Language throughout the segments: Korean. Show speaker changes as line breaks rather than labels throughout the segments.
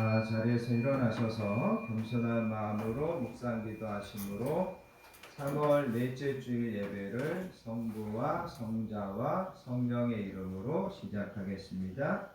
자리에서 일어나셔서 겸손한 마음으로 묵상 기도하심으로 3월 넷째 주일 예배를 성부와 성자와 성령의 이름으로 시작하겠습니다.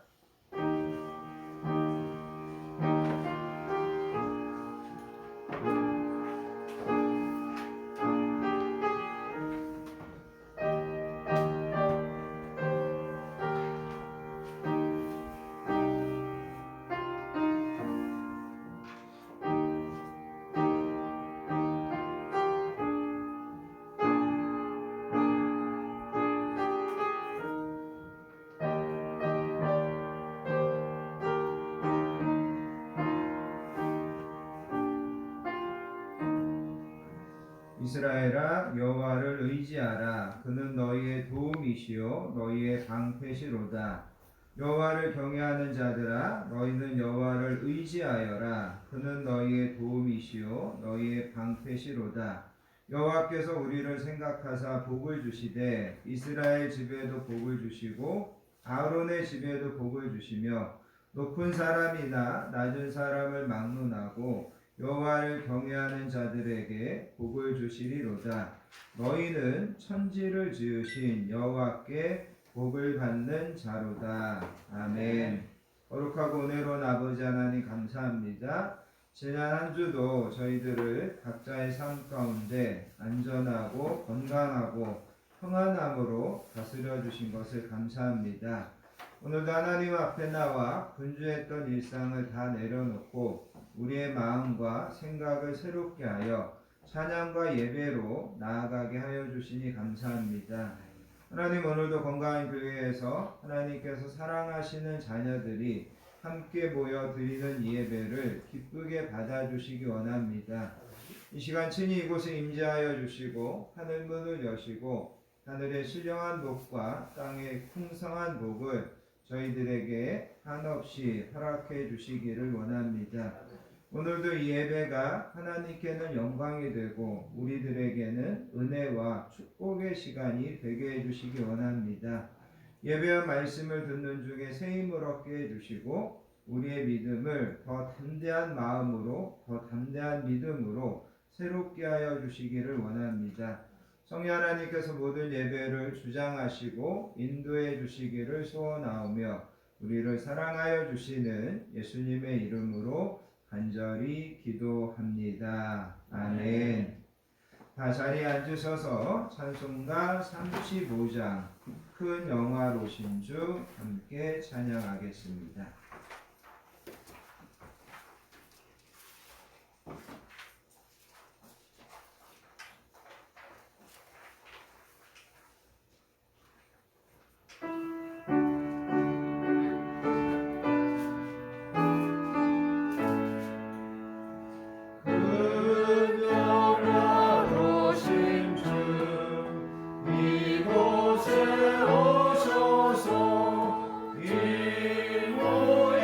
이스라엘아, 여호와를 의지하라. 그는 너희의 도움이시요 너희의 방패시로다. 여호와를 경외하는 자들아, 너희는 여호와를 의지하여라. 그는 너희의 도움이시요 너희의 방패시로다. 여호와께서 우리를 생각하사 복을 주시되 이스라엘 집에도 복을 주시고 아론의 집에도 복을 주시며 높은 사람이나 낮은 사람을 막론하고 여호와를 경외하는 자들에게 복을 주시리로다. 너희는 천지를 지으신 여호와께 복을 받는 자로다. 아멘. 거룩하고 은혜로운 아버지 하나님 감사합니다. 지난 한 주도 저희들을 각자의 삶 가운데 안전하고 건강하고 평안함으로 다스려 주신 것을 감사합니다. 오늘도 하나님 앞에 나와 분주했던 일상을 다 내려놓고 우리의 마음과 생각을 새롭게 하여 찬양과 예배로 나아가게 하여 주시니 감사합니다. 하나님, 오늘도 건강한 교회에서 하나님께서 사랑하시는 자녀들이 함께 모여 드리는 이 예배를 기쁘게 받아주시기 원합니다. 이 시간 친히 이곳에 임재하여 주시고 하늘 문을 여시고 하늘의 신령한 복과 땅의 풍성한 복을 저희들에게 한없이 허락해 주시기를 원합니다. 오늘도 이 예배가 하나님께는 영광이 되고 우리들에게는 은혜와 축복의 시간이 되게 해주시기 원합니다. 예배와 말씀을 듣는 중에 새 힘을 얻게 해주시고 우리의 믿음을 더 담대한 마음으로 더 담대한 믿음으로 새롭게 하여 주시기를 원합니다. 성령 하나님께서 모든 예배를 주장하시고 인도해 주시기를 소원하오며 우리를 사랑하여 주시는 예수님의 이름으로 간절히 기도합니다. 아멘. 다 자리에 앉으셔서 찬송가 35장 큰 영화로신 주 함께 찬양하겠습니다.
이곳에 오셔서 이 모양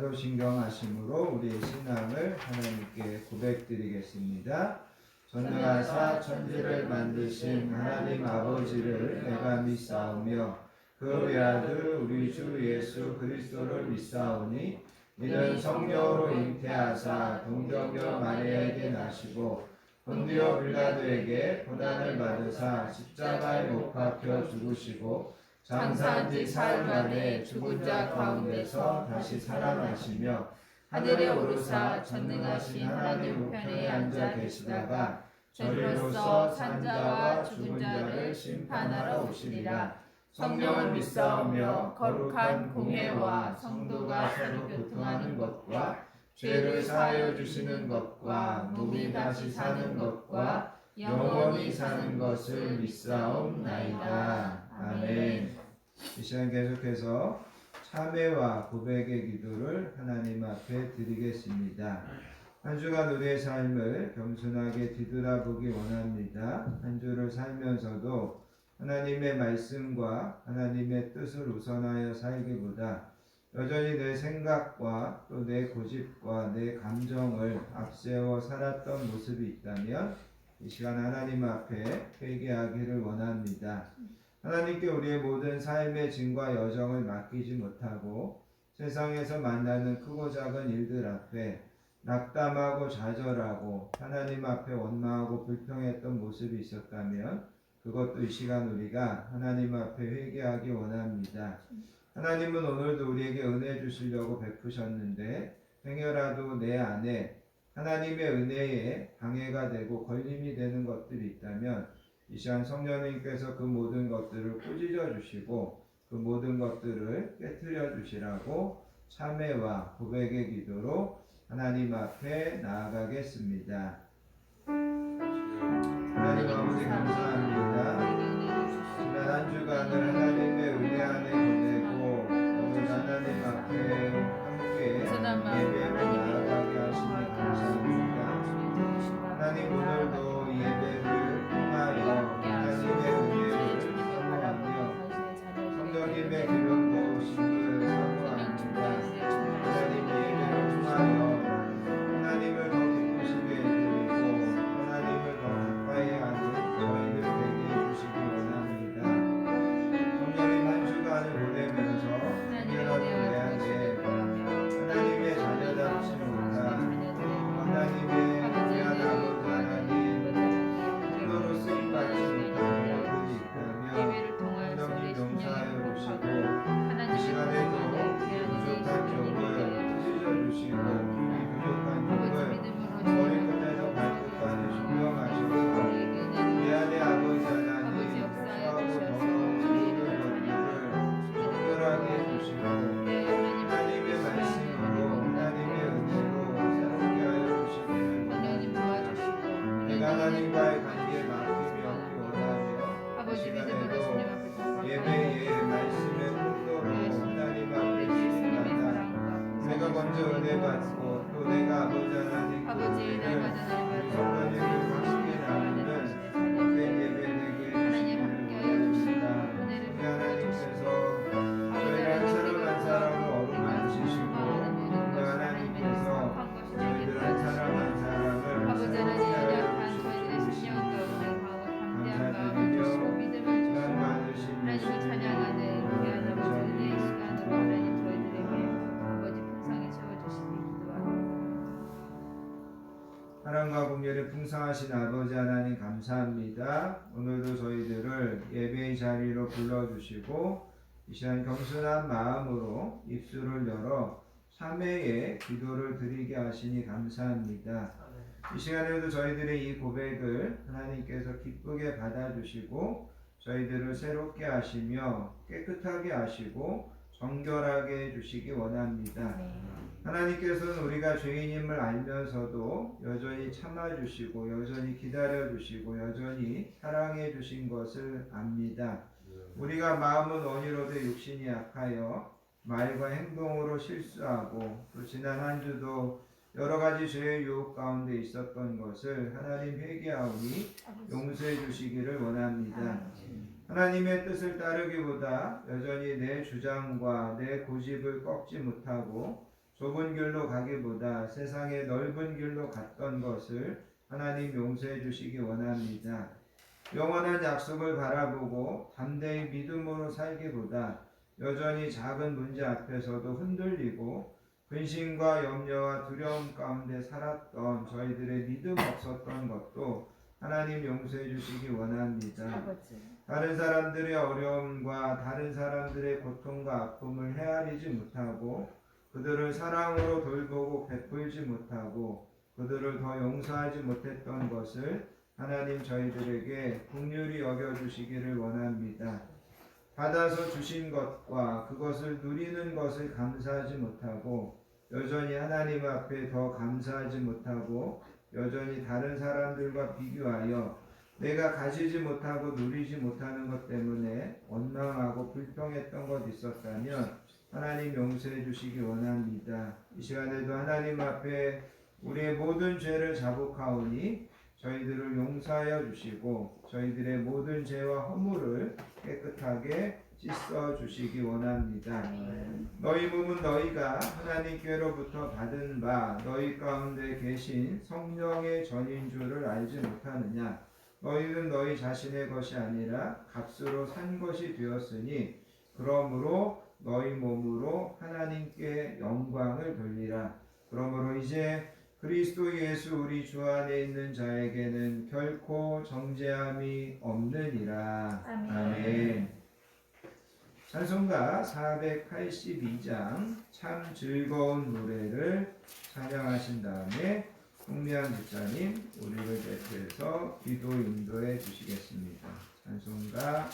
서로 신경하심으로 우리의 신앙을 하나님께 고백드리겠습니다. 전능하사 천지를 만드신 하나님 아버지를 내가 믿사오며 그 외아들 우리 주 예수 그리스도를 믿사오니 이는 성령으로 잉태하사 동정녀 마리아에게 나시고 본디오 빌라도에게 고난을 받으사 십자가에 못 박혀 죽으시고 장사한 지 사흘 만에 죽은 자 가운데서 다시 살아나시며 하늘에 오르사 전능하신 하나님 우편에 앉아 계시다가 저리로서 산자와 죽은 자를 심판하러 오시리라. 성령을 믿사오며 거룩한 공회와 성도가 서로 교통하는 것과 죄를 사하여 주시는 것과 몸이 다시 사는 것과 영원히 사는 것을 믿사옵나이다. 아멘. 이 시간 계속해서 참회와 고백의 기도를 하나님 앞에 드리겠습니다. 한 주간 우리의 삶을 겸손하게 뒤돌아보기 원합니다. 한 주를 살면서도 하나님의 말씀과 하나님의 뜻을 우선하여 살기보다 여전히 내 생각과 또 내 고집과 내 감정을 앞세워 살았던 모습이 있다면 이 시간 하나님 앞에 회개하기를 원합니다. 하나님께 우리의 모든 삶의 짐과 여정을 맡기지 못하고 세상에서 만나는 크고 작은 일들 앞에 낙담하고 좌절하고 하나님 앞에 원망하고 불평했던 모습이 있었다면 그것도 이 시간 우리가 하나님 앞에 회개하기 원합니다. 하나님은 오늘도 우리에게 은혜 주시려고 베푸셨는데 행여라도 내 안에 하나님의 은혜에 방해가 되고 걸림이 되는 것들이 있다면 이 시간 성령님께서 그 모든 것들을 꾸짖어 주시고 그 모든 것들을 깨트려 주시라고 참회와 고백의 기도로 하나님 앞에 나아가겠습니다. 하나님 아버지 감사합니다. 지난 한 주간을 하나님의 은혜 안에 보내고 오늘 하나님 앞에 함께 예배로 나아가게 하시니 감사합니다. 하나님 오늘도 예배를 통하여 하나님의 은혜를 사모하며 성령님의 기름 부으심을 사모합니다. 하나님 예배를 통하여 하나님을 더 기쁘시게 해드리고 하나님을 더 가까이 하는 저희들 되게 해주시기 원합니다. 성령님 한 주간을 보내면서 특별하게 내 안에 하나님의 자녀답지 못한 하나님의 귀한 아버지 하나님 기도로 쓰임받지 못한 것들이 있다면 성령님 용서하여 주시고 이 시간에도 부족한 점을 찢어 주시고 이 부족한 점을 머리 끝에서 발끝까지 조명하시고 내 안에 아버지 하나님 사하고 더러운 모든 것들을 정결하게 해주시고 하나님의 말씀으로 하나님의 은혜로 새롭게 하여 주시기를 원합니다. 내가 하나님과의 관계에 막힘이 없기 원하며 이 시간에도 예배의 말씀의 풍도로 하나님 앞에 수임하다 내가 먼저 은혜 받고 또 내가 아버지 하나님 그 은혜를 우리 성도님들 확실히 나누는 복된 예배 되게 해주시기를 원합니다. 우리 하나님께서 저희를 한 사람 한 사람을 어루만지시고 우리 하나님께서 저희들 한 사람 한 사람을 새롭게 하여 주시기를 감사드리며 시간 많으신 예수님
찬양하는 귀한 아버지 은혜의 시간으로 하나님 저희들에게 아버지 풍성히 채워주시니 기도합니다.
사랑과 공연이 풍성하신 아버지 하나님 감사합니다. 오늘도 저희들을 예배의 자리로 불러주시고 이 시간 겸손한 마음으로 입술을 열어 참회의 기도를 드리게 하시니 감사합니다. 이 시간에도 저희들의 이 고백을 하나님께서 기쁘게 받아주시고 저희들을 새롭게 하시며 깨끗하게 하시고 정결하게 해주시기 원합니다. 하나님께서는 우리가 죄인임을 알면서도 여전히 참아주시고 여전히 기다려주시고 여전히 사랑해주신 것을 압니다. 우리가 마음은 원이로도 육신이 약하여 말과 행동으로 실수하고 또 지난 한 주도 여러 가지 죄의 유혹 가운데 있었던 것을 하나님 회개하오니 용서해 주시기를 원합니다. 하나님의 뜻을 따르기보다 여전히 내 주장과 내 고집을 꺾지 못하고 좁은 길로 가기보다 세상의 넓은 길로 갔던 것을 하나님 용서해 주시기 원합니다. 영원한 약속을 바라보고 담대히 믿음으로 살기보다 여전히 작은 문제 앞에서도 흔들리고 근심과 염려와 두려움 가운데 살았던 저희들의 믿음 없었던 것도 하나님 용서해 주시기 원합니다.
아버지.
다른 사람들의 어려움과 다른 사람들의 고통과 아픔을 헤아리지 못하고 그들을 사랑으로 돌보고 베풀지 못하고 그들을 더 용서하지 못했던 것을 하나님 저희들에게 긍휼히 여겨주시기를 원합니다. 받아서 주신 것과 그것을 누리는 것을 감사하지 못하고 여전히 하나님 앞에 더 감사하지 못하고 여전히 다른 사람들과 비교하여 내가 가지지 못하고 누리지 못하는 것 때문에 원망하고 불평했던 것 있었다면 하나님 용서해 주시기 원합니다. 이 시간에도 하나님 앞에 우리의 모든 죄를 자복하오니 저희들을 용서하여 주시고 저희들의 모든 죄와 허물을 깨끗하게 씻어 주시기 원합니다. 너희 몸은 너희가 하나님께로부터 받은 바 너희 가운데 계신 성령의 전인 줄을 알지 못하느냐? 너희는 너희 자신의 것이 아니라 값으로 산 것이 되었으니 그러므로 너희 몸으로 하나님께 영광을 돌리라. 그러므로 이제 그리스도 예수 우리 주 안에 있는 자에게는 결코 정죄함이 없느니라. 아멘. 찬송가 482장 참 즐거운 노래를 찬양하신 다음에 홍미안 집사님 우리를 대표해서 기도 인도해 주시겠습니다. 찬송가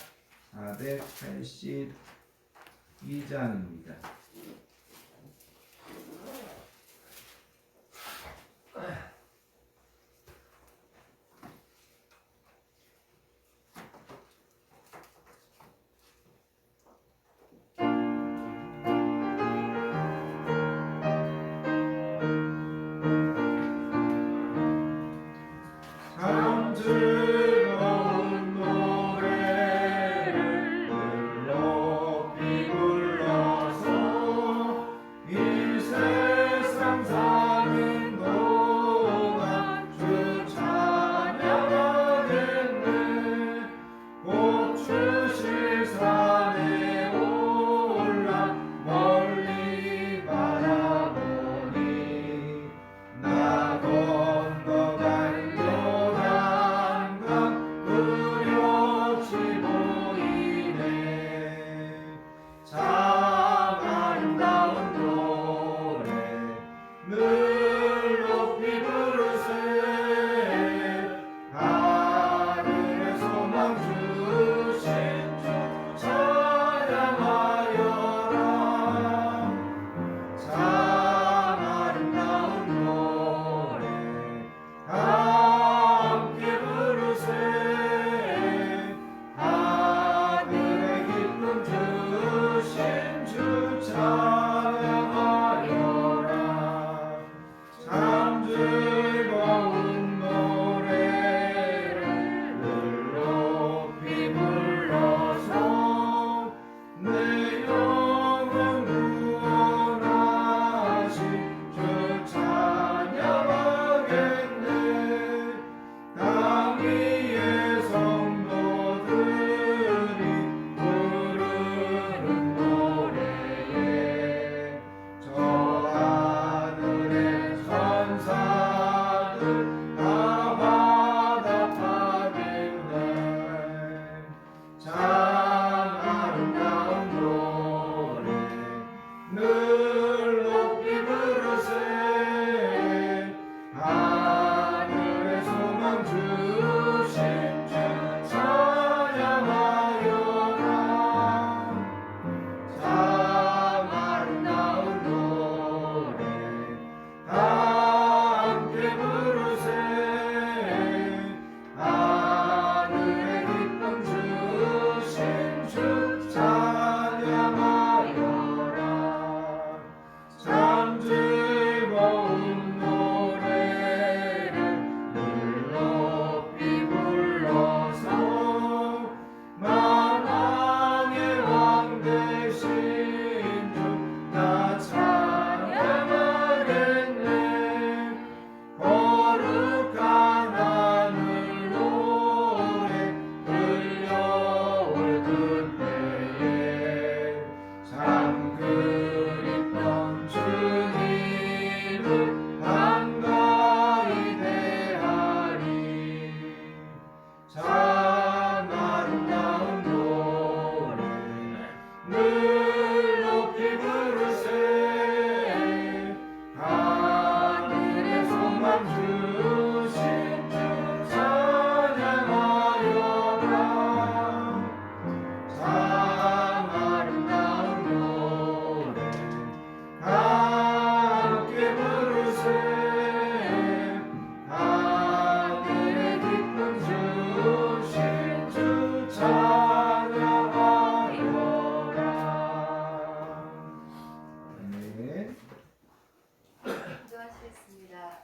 482장입니다. 참 아름다운 노래
말씀하시겠습니다.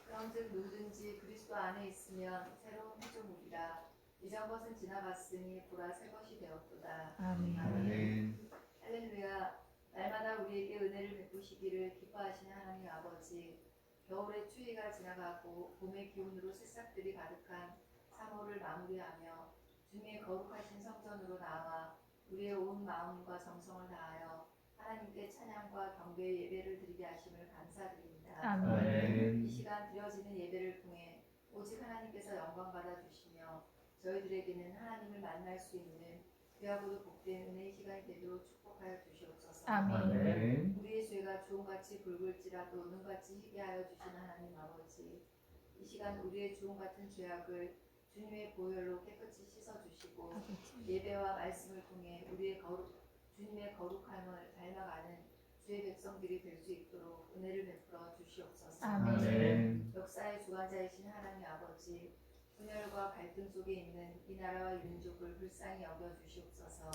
그런즉 누구든지 그리스도 안에 있으면 새로운 피조물이라 이전 것은 지나갔으니 보라 새 것이 되었도다.
아멘.
아멘.
할렐루야. 날마다 우리에게 은혜를 베푸시기를 기뻐하시는 하나님 아버지, 겨울의 추위가 지나가고 봄의 기운으로 새싹들이 가득한 3월을 마무리하며 주님의 거룩하신 성전으로 나와 우리의 온 마음과 정성을 다하여 하나님께 찬양과 경배의 예배를 드리게 하심을 감사드립니다.
아멘.
이 시간 드려지는 예배를 통해 오직 하나님께서 영광 받아 주시며 저희들에게는 하나님을 만날 수 있는 귀하고도 복된 은혜의 시간이 되도록 축복하여 주시옵소서.
아멘.
우리의 죄가 주홍같이 붉을지라도 눈같이 희게 하여 주신 하나님 아버지, 이 시간 우리의 주홍 같은 죄악을 주님의 보혈로 깨끗이 씻어 주시고 예배와 말씀을 통해 주님의 거룩함을 닮아가는 주의 백성들이 될 수 있도록 은혜를 베풀어 주시옵소서.
아멘.
역사의 주관자이신 하나님 아버지, 분열과 갈등 속에 있는 이 나라와 이 민족을 불쌍히 여겨 주시옵소서.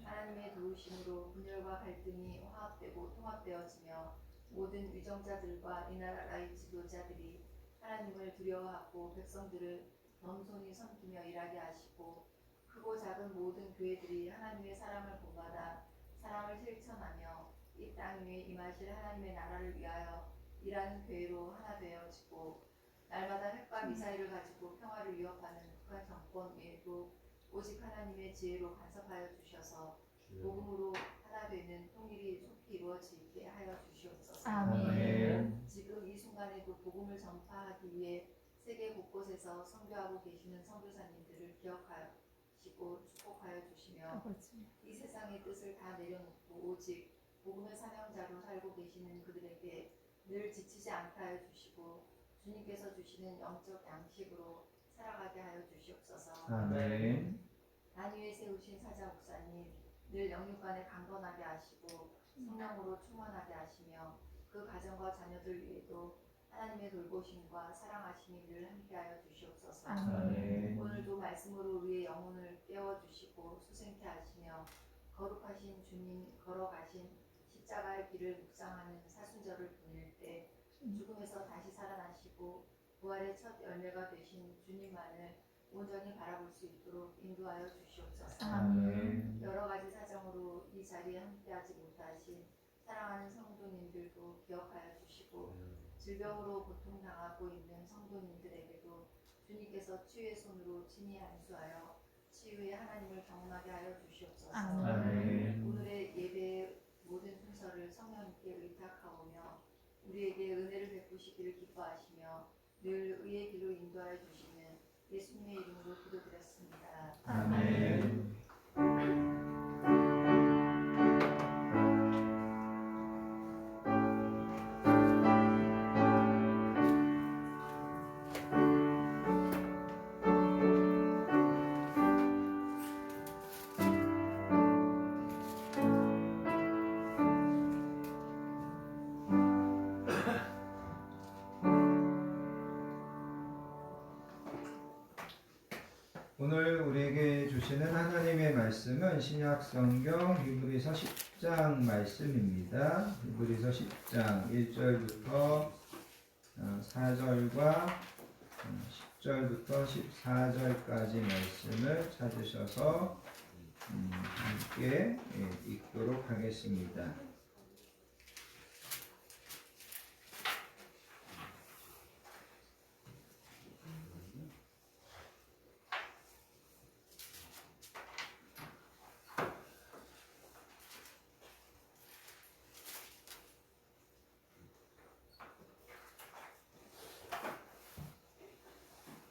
하나님의 도우심으로 분열과 갈등이 화합되고 통합되어지며 모든 위정자들과 이 나라의 지도자들이 하나님을 두려워하고 백성들을 겸손히 섬기며 일하게 하시고 크고 작은 모든 교회들이 하나님의 사랑을 본받아 사랑을 실천하며 이 땅 위에 임하실 하나님의 나라를 위하여 일하는 교회로 하나 되어지고 날마다 핵과 미사일을 가지고 평화를 위협하는 북한 정권 외에도 오직 하나님의 지혜로 간섭하여 주셔서 복음으로 하나 되는 통일이 속히 이루어지게 하여 주시옵소서.
아멘.
지금 이 순간에도 복음을 전파하기 위해 세계 곳곳에서 선교하고 계시는 선교사님들을 기억하시고 축복하여 주시며 이 세상의 뜻을 다 내려놓고 오직 복음의 사명자로 살고 계시는 그들에게 늘 지치지 않게 하여 주시고 주님께서 주시는 영적 양식으로 살아가게 하여 주시옵소서.
아멘.
단 위에 세우신 사자 목사님 늘 영육간에 강건하게 하시고 성령으로 충만하게 하시며 그 가정과 자녀들 위에도 하나님의 돌보심과 사랑하심이 늘 함께하여 주시옵소서.
아멘.
오늘도 말씀으로 우리의 영혼을 깨워주시고 수생케 하시며 거룩하신 주님 걸어가신 십자가의 길을 묵상하는 사순절을 보낼 때 죽음에서 다시 살아나시고 부활의 첫 열매가 되신 주님만을 온전히 바라볼 수 있도록 인도하여 주시옵소서.
아멘.
여러 가지 사정으로 이 자리에 함께하지 못하신 사랑하는 성도님들도 기억하여 주시고 질병으로 고통당하고 있는 성도님들에게도 주님께서 치유의 손으로 친히 안수하여 치유의 하나님을 경험하게 하여 주시옵소서.
아멘.
오늘의 예배의 모든 순서를 성령님께 의탁하오며 우리에게 은혜를 베푸시기를 기뻐하시며 늘 의의 길로 인도하여 주시는 예수님의 이름으로 기도드렸습니다.
아멘. 오늘 우리에게 주시는 하나님의 말씀은 신약성경 히브리서 10장 말씀입니다. 히브리서 10장 1절부터 4절과 10절부터 14절까지 말씀을 찾으셔서 함께 읽도록 하겠습니다.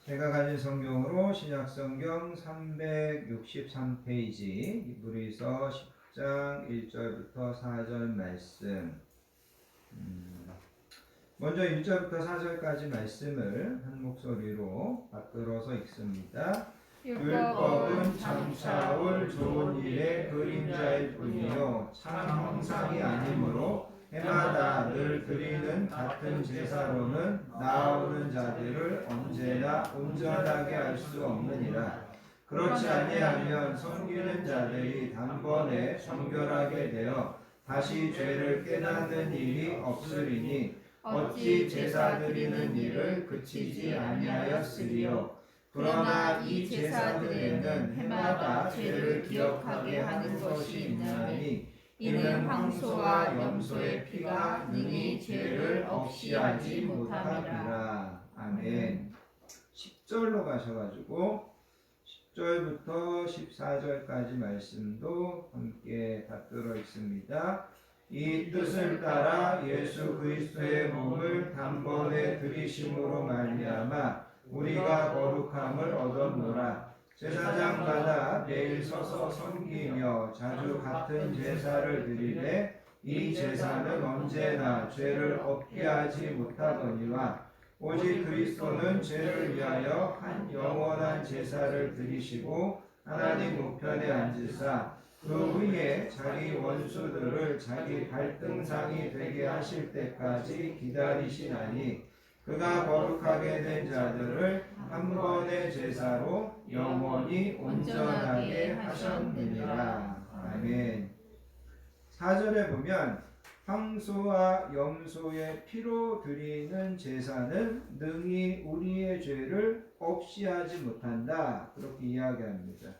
제가 가진 성경으로 신약성경 363페이지 히브리서 10장 1절부터 4절 말씀. 먼저 1절부터 4절까지 말씀을 한 목소리로 받들어서 읽습니다. 율법은 장차 올 좋은 일의 그림자일 뿐이요 참 형상이 아니므로 해마다 늘 드리는 같은 제사로는 나아오는 자들을 언제나 온전하게 할 수 없느니라. 그렇지 아니하면 섬기는 자들이 단번에 정결하게 되어 다시 죄를 깨닫는 일이 없으리니
어찌 제사 드리는 일을 그치지 아니하였으리요. 그러나 이 제사들에는 해마다 죄를 기억하게 하는 것이 있나니 이는 황소와 염소의 피가 능히 죄를 없이 하지 못함이라.
아멘. 10절로 가셔가지고 10절부터 14절까지 말씀도 함께 받들어 있습니다. 이 뜻을 따라 예수 그리스도의 몸을 단번에 들이심으로 말미암아 우리가 거룩함을 얻었노라. 제사장마다 매일 서서 섬기며 자주 같은 제사를 드리되 이 제사는 언제나 죄를 없게 하지 못하거니와 오직 그리스도는 죄를 위하여 한 영원한 제사를 드리시고 하나님 우편에 앉으사 그 후에 자기 원수들을 자기 발등상이 되게 하실 때까지 기다리시나니 그가 거룩하게 된 자들을 한 번의 제사로 영원히 온전하게 하셨느니라. 아멘. 4절에 보면 황소와 염소의 피로 드리는 제사는 능히 우리의 죄를 없이 하지 못한다. 그렇게 이야기합니다.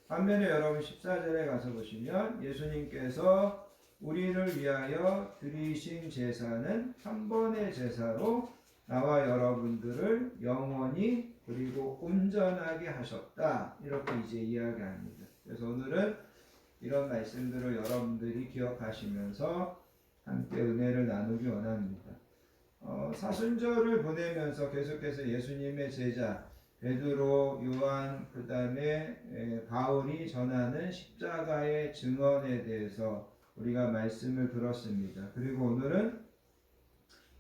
반면에 여러분 14절에 가서 보시면 예수님께서 우리를 위하여 드리신 제사는 한 번의 제사로 나와 여러분들을 영원히 그리고 온전하게 하셨다. 이렇게 이제 이야기합니다. 그래서 오늘은 이런 말씀들을 여러분들이 기억하시면서 함께 은혜를 나누기 원합니다. 사순절을 보내면서 계속해서 예수님의 제자 베드로, 요한, 그 다음에 바울이 전하는 십자가의 증언에 대해서 우리가 말씀을 들었습니다. 그리고 오늘은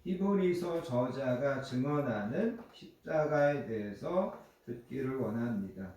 히브리서 저자가 증언하는 십자가에 대해서 듣기를 원합니다.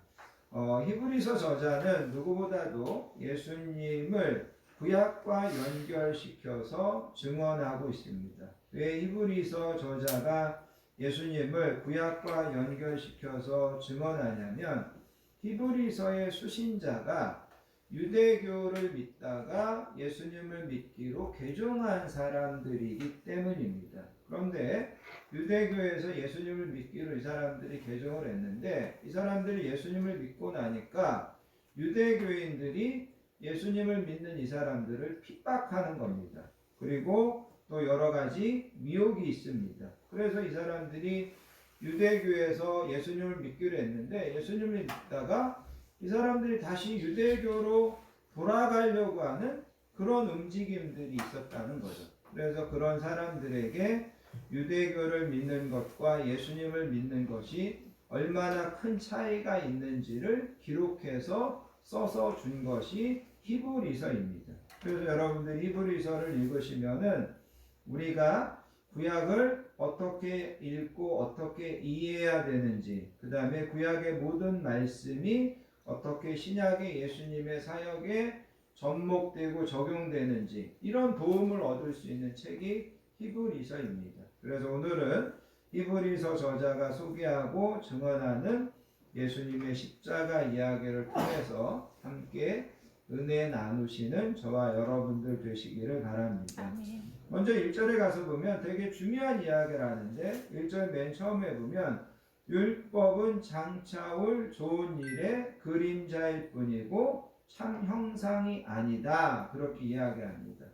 히브리서 저자는 누구보다도 예수님을 구약과 연결시켜서 증언하고 있습니다. 왜 히브리서 저자가 예수님을 구약과 연결시켜서 증언하냐면 히브리서의 수신자가 유대교를 믿다가 예수님을 믿기로 개종한 사람들이기 때문입니다. 그런데 유대교에서 예수님을 믿기로 이 사람들이 개종을 했는데 이 사람들이 예수님을 믿고 나니까 유대교인들이 예수님을 믿는 이 사람들을 핍박하는 겁니다. 그리고 또 여러 가지 미혹이 있습니다. 그래서 이 사람들이 유대교에서 예수님을 믿기로 했는데 예수님을 믿다가 이 사람들이 다시 유대교로 돌아가려고 하는 그런 움직임들이 있었다는 거죠. 그래서 그런 사람들에게 유대교를 믿는 것과 예수님을 믿는 것이 얼마나 큰 차이가 있는지를 기록해서 써서 준 것이 히브리서입니다. 그래서 여러분들이 히브리서를 읽으시면은 우리가 구약을 어떻게 읽고 어떻게 이해해야 되는지, 그 다음에 구약의 모든 말씀이 어떻게 신약의 예수님의 사역에 접목되고 적용되는지 이런 도움을 얻을 수 있는 책이 히브리서입니다. 그래서 오늘은 히브리서 저자가 소개하고 증언하는 예수님의 십자가 이야기를 통해서 함께 은혜 나누시는 저와 여러분들 되시기를 바랍니다.
아멘.
먼저 1절에 가서 보면 되게 중요한 이야기를 하는데 1절 맨 처음에 보면 율법은 장차올 좋은 일의 그림자일 뿐이고 참 형상이 아니다. 그렇게 이야기합니다.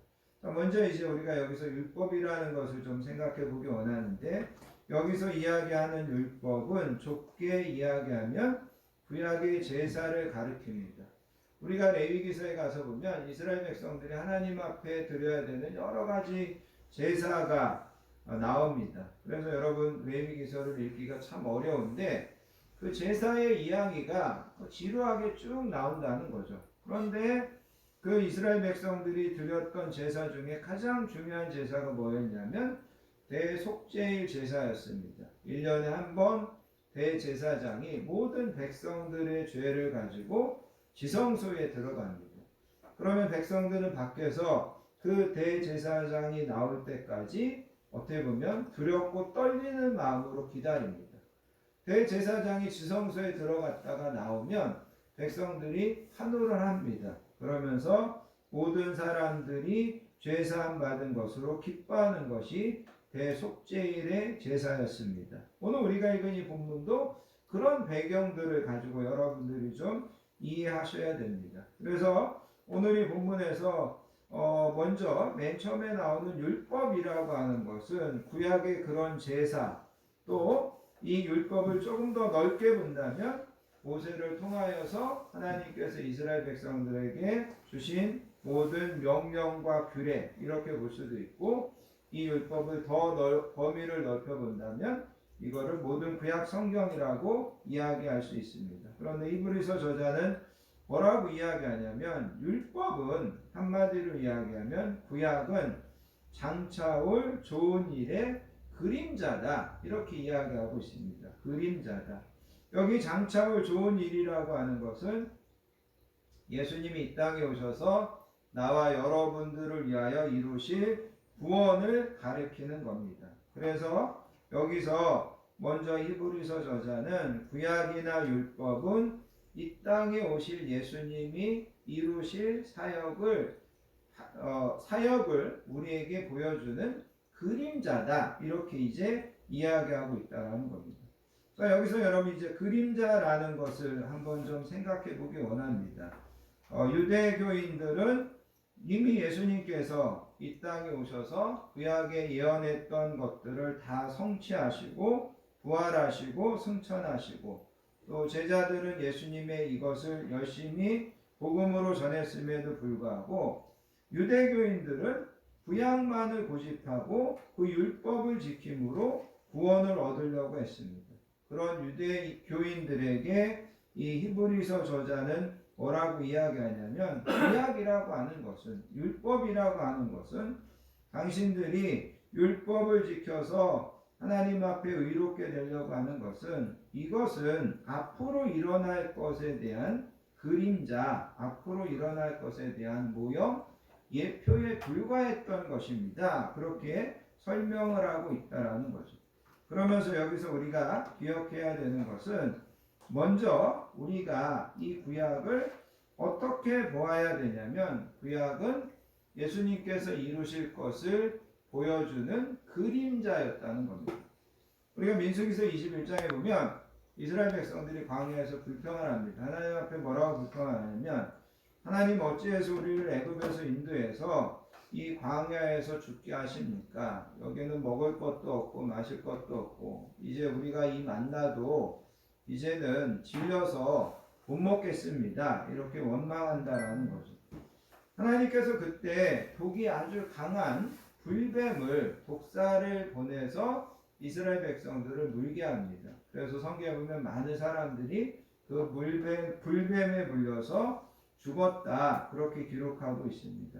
먼저 이제 우리가 여기서 율법이라는 것을 좀 생각해 보기 원하는데 여기서 이야기하는 율법은 좁게 이야기하면 구약의 제사를 가리킵니다. 우리가 레위기서에 가서 보면 이스라엘 백성들이 하나님 앞에 드려야 되는 여러 가지 제사가 나옵니다. 그래서 여러분 레위기서를 읽기가 참 어려운데 그 제사의 이야기가 지루하게 쭉 나온다는 거죠. 그런데 그 이스라엘 백성들이 드렸던 제사 중에 가장 중요한 제사가 뭐였냐면 대속죄일 제사였습니다. 1년에 한 번 대제사장이 모든 백성들의 죄를 가지고 지성소에 들어갑니다. 그러면 백성들은 밖에서 그 대제사장이 나올 때까지 어떻게 보면 두렵고 떨리는 마음으로 기다립니다. 대제사장이 지성소에 들어갔다가 나오면 백성들이 환호를 합니다. 그러면서 모든 사람들이 죄사함 받은 것으로 기뻐하는 것이 대속죄일의 제사였습니다. 오늘 우리가 읽은 이 본문도 그런 배경들을 가지고 여러분들이 좀 이해하셔야 됩니다. 그래서 오늘 이 본문에서 먼저 맨 처음에 나오는 율법이라고 하는 것은 구약의 그런 제사, 또 이 율법을 조금 더 넓게 본다면 모세를 통하여서 하나님께서 이스라엘 백성들에게 주신 모든 명령과 규례, 이렇게 볼 수도 있고, 이 율법을 더 범위를 넓혀 본다면 이거를 모든 구약 성경이라고 이야기할 수 있습니다. 그런데 히브리서 저자는 뭐라고 이야기하냐면, 율법은 한마디로 이야기하면 구약은 장차올 좋은 일의 그림자다, 이렇게 이야기하고 있습니다. 그림자다. 여기 장차올 좋은 일이라고 하는 것은 예수님이 이 땅에 오셔서 나와 여러분들을 위하여 이루실 구원을 가리키는 겁니다. 그래서 여기서 먼저 히브리서 저자는 구약이나 율법은 이 땅에 오실 예수님이 이루실 사역을 우리에게 보여주는 그림자다, 이렇게 이제 이야기하고 있다는 겁니다. 자, 여기서 여러분 이제 그림자라는 것을 한번 좀 생각해 보기 원합니다. 유대교인들은 이미 예수님께서 이 땅에 오셔서 구약에 예언했던 것들을 다 성취하시고 부활하시고 승천하시고, 또 제자들은 예수님의 이것을 열심히 복음으로 전했음에도 불구하고 유대교인들은 구약만을 고집하고 그 율법을 지킴으로 구원을 얻으려고 했습니다. 그런 유대교인들에게 이 히브리서 저자는 뭐라고 이야기하냐면, 구약이라고 하는 것은, 율법이라고 하는 것은 당신들이 율법을 지켜서 하나님 앞에 의롭게 되려고 하는 것은, 이것은 앞으로 일어날 것에 대한 그림자, 앞으로 일어날 것에 대한 모형, 예표에 불과했던 것입니다. 그렇게 설명을 하고 있다라는 거죠. 그러면서 여기서 우리가 기억해야 되는 것은, 먼저 우리가 이 구약을 어떻게 보아야 되냐면, 구약은 예수님께서 이루실 것을 보여주는 그림자였다는 겁니다. 우리가 민수기서 21장에 보면 이스라엘 백성들이 광야에서 불평을 합니다. 하나님 앞에 뭐라고 불평하냐면, 하나님 어찌해서 우리를 애굽에서 인도해서 이 광야에서 죽게 하십니까? 여기는 먹을 것도 없고 마실 것도 없고, 이제 우리가 이 만나도 이제는 질려서 못 먹겠습니다, 이렇게 원망한다라는 거죠. 하나님께서 그때 독이 아주 강한 불뱀을, 독사를 보내서 이스라엘 백성들을 물게 합니다. 그래서 성경에 보면 많은 사람들이 그 불뱀에 물려서 죽었다, 그렇게 기록하고 있습니다.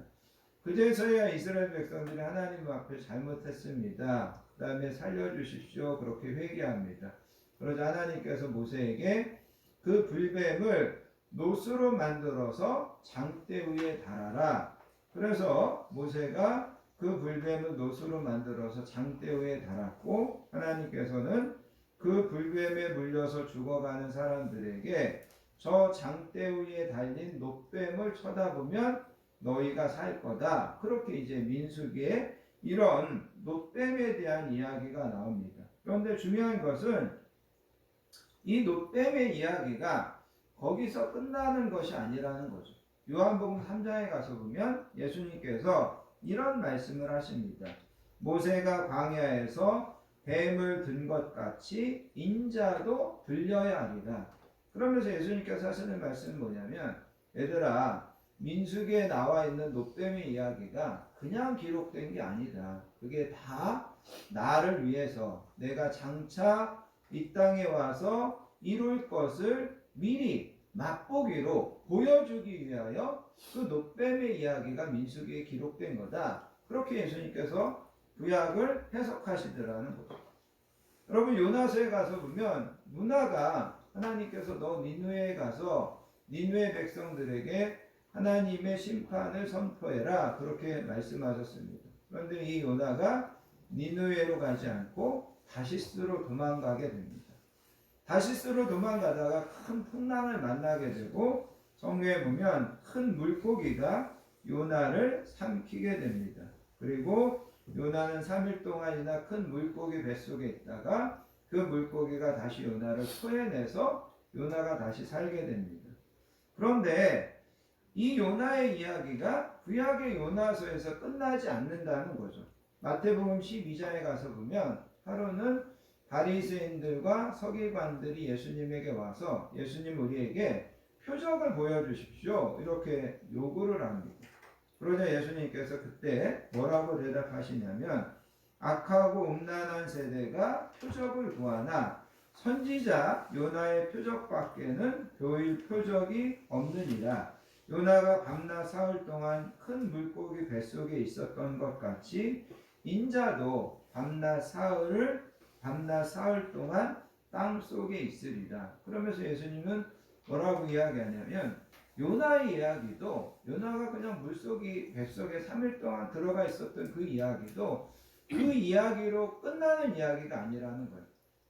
그제서야 이스라엘 백성들이 하나님 앞에 잘못했습니다, 그 다음에 살려주십시오, 그렇게 회개합니다. 그러자 하나님께서 모세에게 그 불뱀을 노스로 만들어서 장대 위에 달아라. 그래서 모세가 그 불뱀을 노스로 만들어서 장대 위에 달았고, 하나님께서는 그 불뱀에 물려서 죽어가는 사람들에게 저 장대 위에 달린 놋뱀을 쳐다보면 너희가 살 거다, 그렇게 이제 민수기에 이런 놋뱀에 대한 이야기가 나옵니다. 그런데 중요한 것은 이 놋뱀의 이야기가 거기서 끝나는 것이 아니라는 거죠. 요한복음 3장에 가서 보면 예수님께서 이런 말씀을 하십니다. 모세가 광야에서 뱀을 든 것 같이 인자도 들려야 하리라. 그러면서 예수님께서 하시는 말씀은 뭐냐면, 얘들아, 민수기에 나와 있는 놋뱀의 이야기가 그냥 기록된 게 아니다. 그게 다 나를 위해서 내가 장차 이 땅에 와서 이룰 것을 미리 맛보기로 보여주기 위하여 그 놋뱀의 이야기가 민수기에 기록된 거다, 그렇게 예수님께서 구약을 해석하시더라는 거죠. 여러분, 요나서에 가서 보면 누나가 하나님께서 너 니느웨에 가서 니느웨 백성들에게 하나님의 심판을 선포해라, 그렇게 말씀하셨습니다. 그런데 이 요나가 니느웨로 가지 않고 다시스로 도망가게 됩니다. 다시스로 도망가다가 큰 풍랑을 만나게 되고, 성경에 보면 큰 물고기가 요나를 삼키게 됩니다. 그리고 요나는 3일 동안이나 큰 물고기 뱃속에 있다가 그 물고기가 다시 요나를 토해내서 요나가 다시 살게 됩니다. 그런데 이 요나의 이야기가 구약의 요나서에서 끝나지 않는다는 거죠. 마태복음 12장에 가서 보면 하루는 바리새인들과 서기관들이 예수님에게 와서 예수님 우리에게 표적을 보여주십시오 이렇게 요구를 합니다. 그러자 예수님께서 그때 뭐라고 대답하시냐면 악하고 음란한 세대가 표적을 구하나 선지자 요나의 표적밖에는 보일 표적이 없느니라. 요나가 밤낮 사흘 동안 큰 물고기 뱃속에 있었던 것 같이 인자도 밤낮 사흘 동안 땅 속에 있으리라. 그러면서 예수님은 뭐라고 이야기하냐면 요나의 이야기도 요나가 그냥 물속이 뱃속에 3일 동안 들어가 있었던 그 이야기도 그 이야기로 끝나는 이야기가 아니라는 거예요.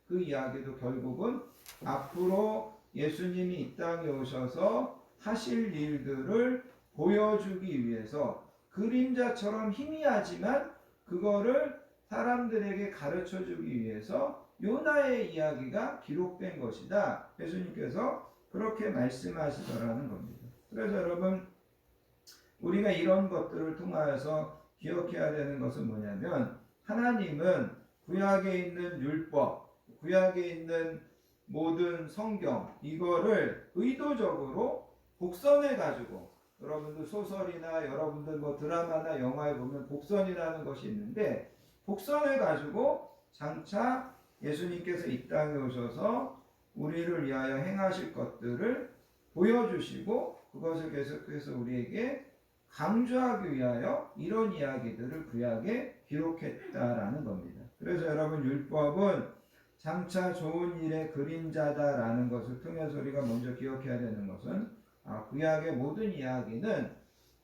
그 이야기도 결국은 앞으로 예수님이 이 땅에 오셔서 하실 일들을 보여주기 위해서 그림자처럼 희미하지만 그거를 사람들에게 가르쳐 주기 위해서 요나의 이야기가 기록된 것이다. 예수님께서 그렇게 말씀하시더라는 겁니다. 그래서 여러분 우리가 이런 것들을 통하여서 기억해야 되는 것은 뭐냐면 하나님은 구약에 있는 율법, 구약에 있는 모든 성경 이거를 의도적으로 복선해 가지고 여러분들 소설이나 여러분들 뭐 드라마나 영화에 보면 복선이라는 것이 있는데 복선해 가지고 장차 예수님께서 이 땅에 오셔서 우리를 위하여 행하실 것들을 보여주시고 그것을 계속해서 우리에게 강조하기 위하여 이런 이야기들을 구약에 기록했다라는 겁니다. 그래서 여러분 율법은 장차 좋은 일의 그림자다라는 것을 통해서 우리가 먼저 기억해야 되는 것은 구약의 모든 이야기는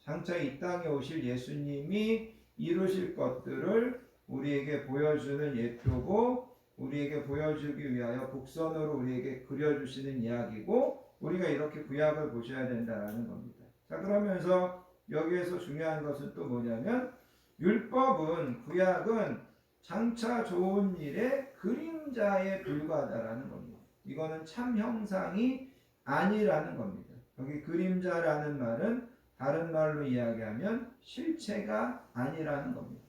장차 이 땅에 오실 예수님이 이루실 것들을 우리에게 보여주는 예표고 우리에게 보여주기 위하여 복선으로 우리에게 그려주시는 이야기고 우리가 이렇게 구약을 보셔야 된다는 겁니다. 자 그러면서 여기에서 중요한 것은 또 뭐냐면 율법은 구약은 장차 좋은 일의 그림자에 불과하다라는 겁니다. 이거는 참 형상이 아니라는 겁니다. 여기 그림자라는 말은 다른 말로 이야기하면 실체가 아니라는 겁니다.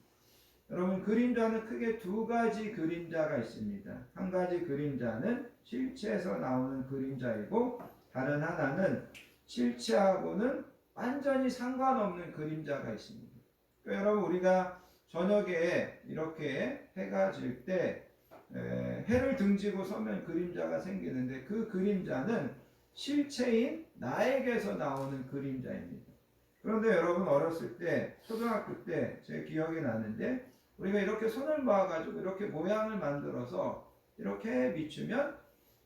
여러분 그림자는 크게 두 가지 그림자가 있습니다. 한 가지 그림자는 실체에서 나오는 그림자이고 다른 하나는 실체하고는 완전히 상관없는 그림자가 있습니다. 그러니까 여러분 우리가 저녁에 이렇게 해가 질 때 해를 등지고 서면 그림자가 생기는데 그 그림자는 실체인 나에게서 나오는 그림자입니다. 그런데 여러분 어렸을 때 초등학교 때 제 기억이 나는데 우리가 이렇게 손을 모아가지고 이렇게 모양을 만들어서 이렇게 비추면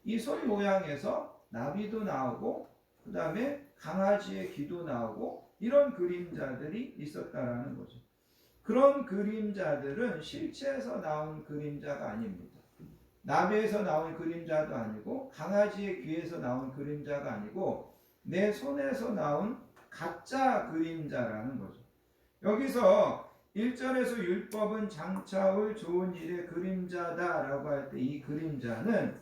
이 손 모양에서 나비도 나오고 그 다음에 강아지의 귀도 나오고 이런 그림자들이 있었다라는 거죠. 그런 그림자들은 실체에서 나온 그림자가 아닙니다. 나비에서 나온 그림자도 아니고 강아지의 귀에서 나온 그림자가 아니고 내 손에서 나온 가짜 그림자라는 거죠. 여기서 1절에서 율법은 장차 올 좋은 일의 그림자다라고 할 때 이 그림자는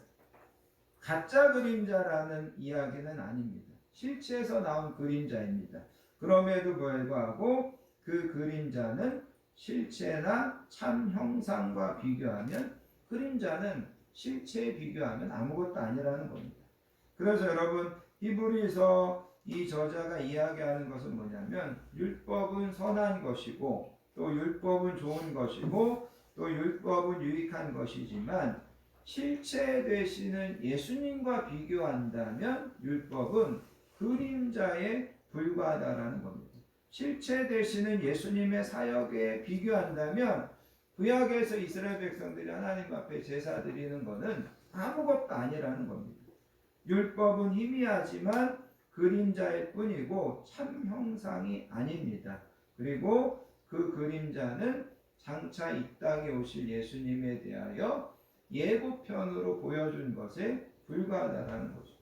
가짜 그림자라는 이야기는 아닙니다. 실체에서 나온 그림자입니다. 그럼에도 불구하고 그 그림자는 실체나 참 형상과 비교하면 그림자는 실체에 비교하면 아무것도 아니라는 겁니다. 그래서 여러분 히브리서 이 저자가 이야기하는 것은 뭐냐면 율법은 선한 것이고 또 율법은 좋은 것이고 또 율법은 유익한 것이지만 실체 되시는 예수님과 비교한다면 율법은 그림자에 불과하다라는 겁니다. 실체 되시는 예수님의 사역에 비교한다면 구약에서 이스라엘 백성들이 하나님 앞에 제사 드리는 것은 아무것도 아니라는 겁니다. 율법은 희미하지만 그림자일 뿐이고 참 형상이 아닙니다. 그리고 그 그림자는 장차 이 땅에 오실 예수님에 대하여 예고편으로 보여준 것에 불과하다는 거죠.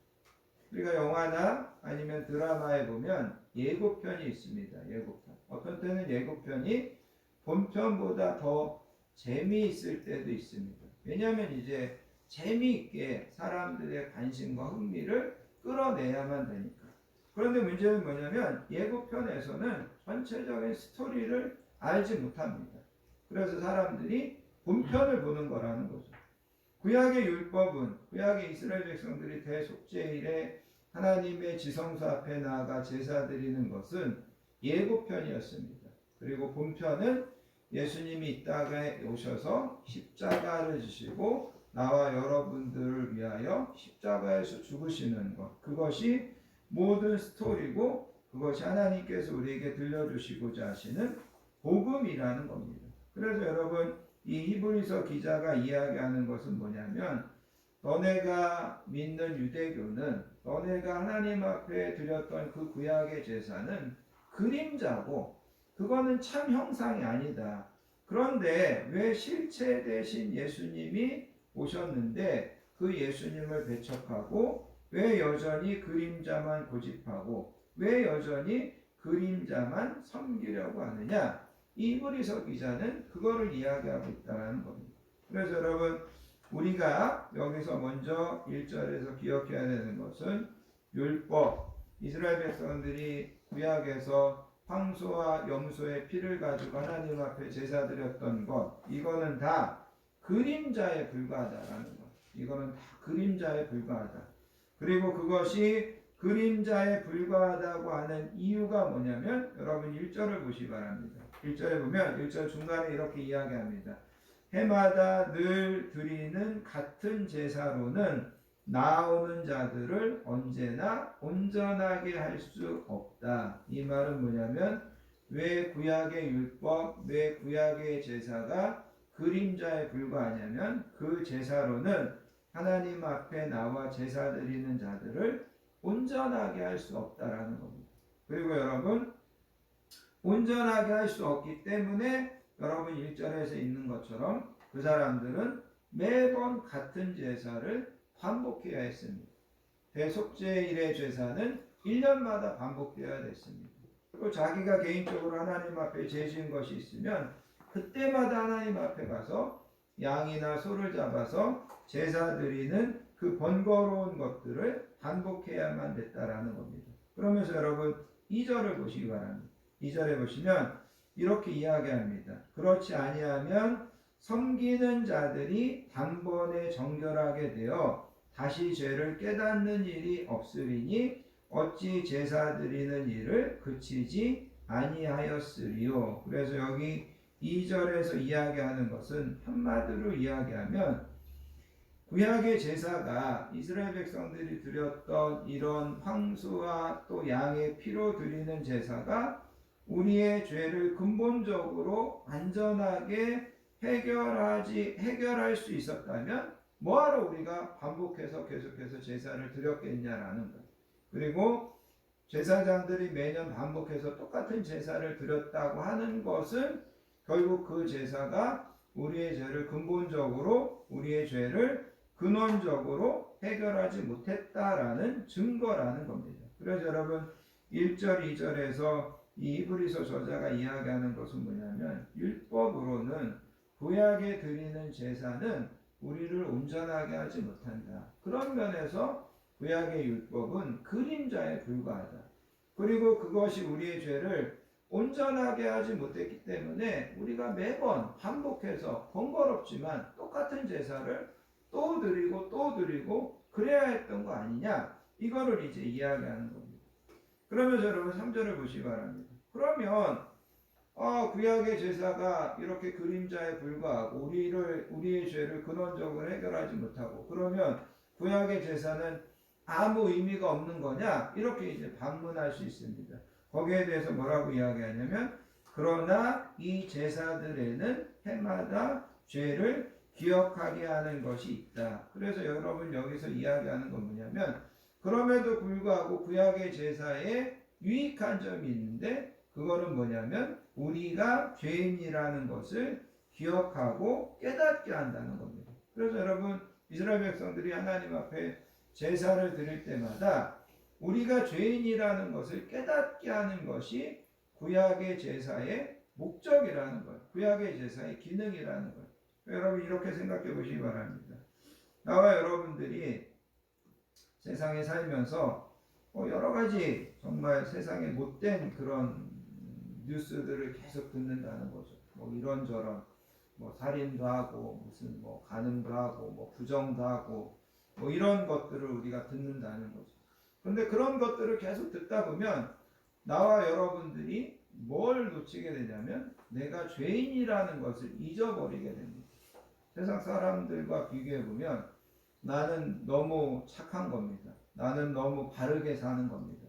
우리가 영화나 아니면 드라마에 보면 예고편이 있습니다. 예고편. 어떤 때는 예고편이 본편보다 더 재미있을 때도 있습니다. 왜냐하면 이제 재미있게 사람들의 관심과 흥미를 끌어내야만 되니까. 그런데 문제는 뭐냐면 예고편에서는 전체적인 스토리를 알지 못합니다. 그래서 사람들이 본편을 보는 거라는 거죠. 구약의 율법은 구약의 이스라엘 백성들이 대속죄일에 하나님의 지성소 앞에 나아가 제사 드리는 것은 예고편이었습니다. 그리고 본편은 예수님이 이 땅에 오셔서 십자가를 지시고 나와 여러분들을 위하여 십자가에서 죽으시는 것, 그것이 모든 스토리고 그것이 하나님께서 우리에게 들려주시고자 하시는 복음이라는 겁니다. 그래서 여러분, 이 히브리서 기자가 이야기하는 것은 뭐냐면, 너네가 믿는 유대교는 너네가 하나님 앞에 드렸던 그 구약의 제사는 그림자고 그거는 참 형상이 아니다. 그런데 왜 실체 대신 예수님이 오셨는데 그 예수님을 배척하고 왜 여전히 그림자만 고집하고 왜 여전히 그림자만 섬기려고 하느냐? 이 히브리서 기자는 그거를 이야기하고 있다는 겁니다. 그래서 여러분, 우리가 여기서 먼저 1절에서 기억해야 되는 것은 율법, 이스라엘 백성들이 구약에서 황소와 염소의 피를 가지고 하나님 앞에 제사 드렸던 것, 이거는 다 그림자에 불과하다라는 것. 이거는 다 그림자에 불과하다. 그리고 그것이 그림자에 불과하다고 하는 이유가 뭐냐면, 여러분 1절을 보시기 바랍니다. 1절에 보면 1절 중간에 이렇게 이야기합니다. 해마다 늘 드리는 같은 제사로는 나오는 자들을 언제나 온전하게 할 수 없다. 이 말은 뭐냐면, 왜 구약의 율법, 왜 구약의 제사가 그림자에 불과하냐면, 그 제사로는 하나님 앞에 나와 제사 드리는 자들을 온전하게 할 수 없다라는 겁니다. 그리고 여러분, 온전하게 할 수 없기 때문에 여러분 1절에서 있는 것처럼 그 사람들은 매번 같은 제사를 반복해야 했습니다. 대속죄일의 제사는 1년마다 반복되어야 됐습니다. 그리고 자기가 개인적으로 하나님 앞에 죄지은 것이 있으면 그때마다 하나님 앞에 가서 양이나 소를 잡아서 제사 드리는 그 번거로운 것들을 반복해야만 됐다라는 겁니다. 그러면서 여러분 2절을 보시기 바랍니다. 2절에 보시면 이렇게 이야기합니다. 그렇지 아니하면 섬기는 자들이 단번에 정결하게 되어 다시 죄를 깨닫는 일이 없으리니 어찌 제사 드리는 일을 그치지 아니하였으리요. 그래서 여기 2절에서 이야기하는 것은 한마디로 이야기하면, 구약의 제사가 이스라엘 백성들이 드렸던 이런 황소와 또 양의 피로 드리는 제사가 우리의 죄를 근본적으로 완전하게 해결할 수 있었다면 뭐하러 우리가 반복해서 계속해서 제사를 드렸겠냐라는 것. 그리고 제사장들이 매년 반복해서 똑같은 제사를 드렸다고 하는 것은 결국 그 제사가 우리의 죄를 근본적으로, 우리의 죄를 근원적으로 해결하지 못했다라는 증거라는 겁니다. 그래서 여러분 1절, 2절에서 이 히브리서 저자가 이야기하는 것은 뭐냐면, 율법으로는 구약에 드리는 제사는 우리를 온전하게 하지 못한다. 그런 면에서 구약의 율법은 그림자에 불과하다. 그리고 그것이 우리의 죄를 온전하게 하지 못했기 때문에 우리가 매번 반복해서 번거롭지만 똑같은 제사를 또 드리고 또 드리고 그래야 했던 거 아니냐, 이거를 이제 이야기하는 겁니다. 그러면서 여러분 3절을 보시기 바랍니다. 그러면 구약의 제사가 이렇게 그림자에 불과하고 우리의 죄를 근원적으로 해결하지 못하고, 그러면 구약의 제사는 아무 의미가 없는 거냐, 이렇게 이제 반문할 수 있습니다. 거기에 대해서 뭐라고 이야기하냐면, 그러나 이 제사들에는 해마다 죄를 기억하게 하는 것이 있다. 그래서 여러분 여기서 이야기하는 건 뭐냐면, 그럼에도 불구하고 구약의 제사에 유익한 점이 있는데, 그거는 뭐냐면 우리가 죄인이라는 것을 기억하고 깨닫게 한다는 겁니다. 그래서 여러분, 이스라엘 백성들이 하나님 앞에 제사를 드릴 때마다 우리가 죄인이라는 것을 깨닫게 하는 것이 구약의 제사의 목적이라는 거예요. 구약의 제사의 기능이라는 거예요. 여러분 이렇게 생각해 보시기 바랍니다. 나와 여러분들이 세상에 살면서 여러 가지 정말 세상에 못된 그런 뉴스들을 계속 듣는다는 거죠. 뭐 이런저런 뭐 살인도 하고 무슨 뭐 간음도 하고 뭐 부정도 하고 뭐 이런 것들을 우리가 듣는다는 거죠. 그런데 그런 것들을 계속 듣다 보면 나와 여러분들이 뭘 놓치게 되냐면 내가 죄인이라는 것을 잊어버리게 됩니다. 세상 사람들과 비교해 보면 나는 너무 착한 겁니다. 나는 너무 바르게 사는 겁니다.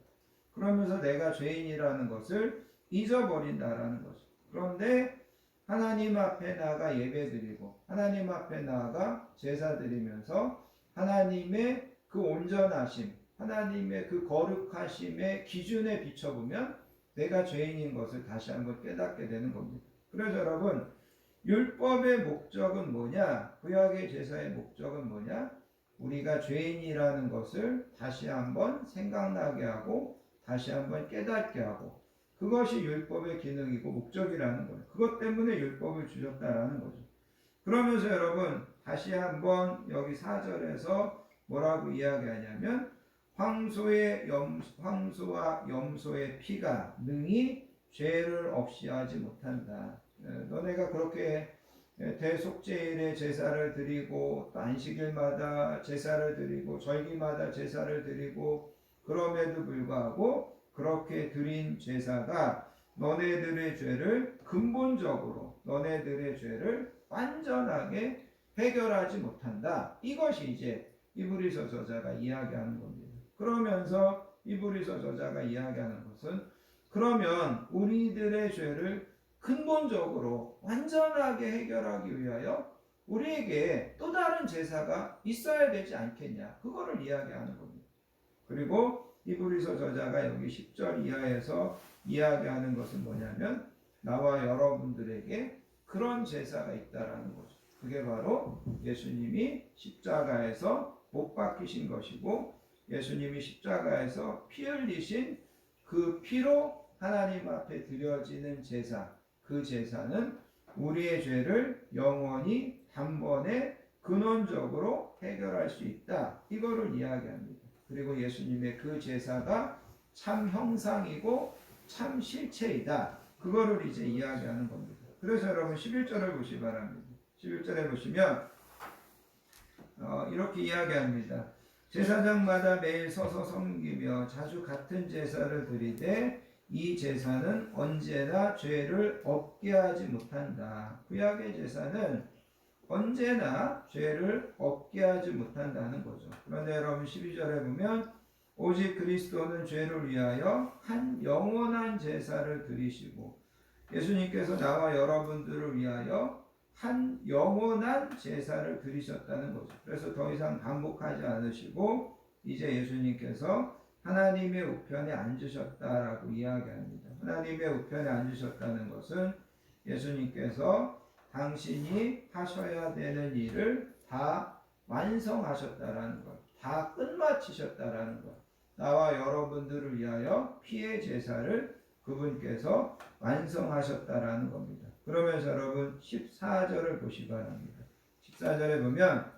그러면서 내가 죄인이라는 것을 잊어버린다라는 거죠. 그런데 하나님 앞에 나아가 예배드리고 하나님 앞에 나아가 제사 드리면서 하나님의 그 온전하심, 하나님의 그 거룩하심의 기준에 비춰보면 내가 죄인인 것을 다시 한번 깨닫게 되는 겁니다. 그래서 여러분 율법의 목적은 뭐냐? 구약의 제사의 목적은 뭐냐? 우리가 죄인이라는 것을 다시 한번 생각나게 하고 다시 한번 깨닫게 하고 그것이 율법의 기능이고 목적이라는 거예요. 그것 때문에 율법을 주셨다라는 거죠. 그러면서 여러분 다시 한번 여기 4절에서 뭐라고 이야기하냐면 황소와 염소의 피가 능히 죄를 없이 하지 못한다. 너네가 그렇게 대속죄일에 제사를 드리고 또 안식일마다 제사를 드리고 절기마다 제사를 드리고 그럼에도 불구하고 그렇게 드린 제사가 너네들의 죄를 근본적으로 너네들의 죄를 완전하게 해결하지 못한다. 이것이 이제 히브리서 저자가 이야기하는 겁니다. 그러면서 히브리서 저자가 이야기하는 것은 그러면 우리들의 죄를 근본적으로 완전하게 해결하기 위하여 우리에게 또 다른 제사가 있어야 되지 않겠냐. 그거를 이야기하는 겁니다. 그리고 히브리서 저자가 여기 10절 이하에서 이야기하는 것은 뭐냐면 나와 여러분들에게 그런 제사가 있다라는 거죠. 그게 바로 예수님이 십자가에서 못 박히신 것이고 예수님이 십자가에서 피 흘리신 그 피로 하나님 앞에 드려지는 제사, 그 제사는 우리의 죄를 영원히 단번에 근원적으로 해결할 수 있다. 이거를 이야기합니다. 그리고 예수님의 그 제사가 참 형상이고 참 실체이다. 그거를 이제 이야기하는 겁니다. 그래서 여러분 11절을 보시기 바랍니다. 11절에 보시면 이렇게 이야기합니다. 제사장마다 매일 서서 섬기며 자주 같은 제사를 드리되 이 제사는 언제나 죄를 없게 하지 못한다. 구약의 제사는 언제나 죄를 없게 하지 못한다는 거죠. 그런데 여러분 12절에 보면 오직 그리스도는 죄를 위하여 한 영원한 제사를 드리시고 예수님께서 나와 여러분들을 위하여 한 영원한 제사를 드리셨다는 거죠. 그래서 더 이상 반복하지 않으시고 이제 예수님께서 하나님의 우편에 앉으셨다라고 이야기합니다. 하나님의 우편에 앉으셨다는 것은 예수님께서 당신이 하셔야 되는 일을 다 완성하셨다라는 것, 다 끝마치셨다라는 것, 나와 여러분들을 위하여 피의 제사를 그분께서 완성하셨다라는 겁니다. 그러면서 여러분 14절을 보시기 바랍니다. 14절에 보면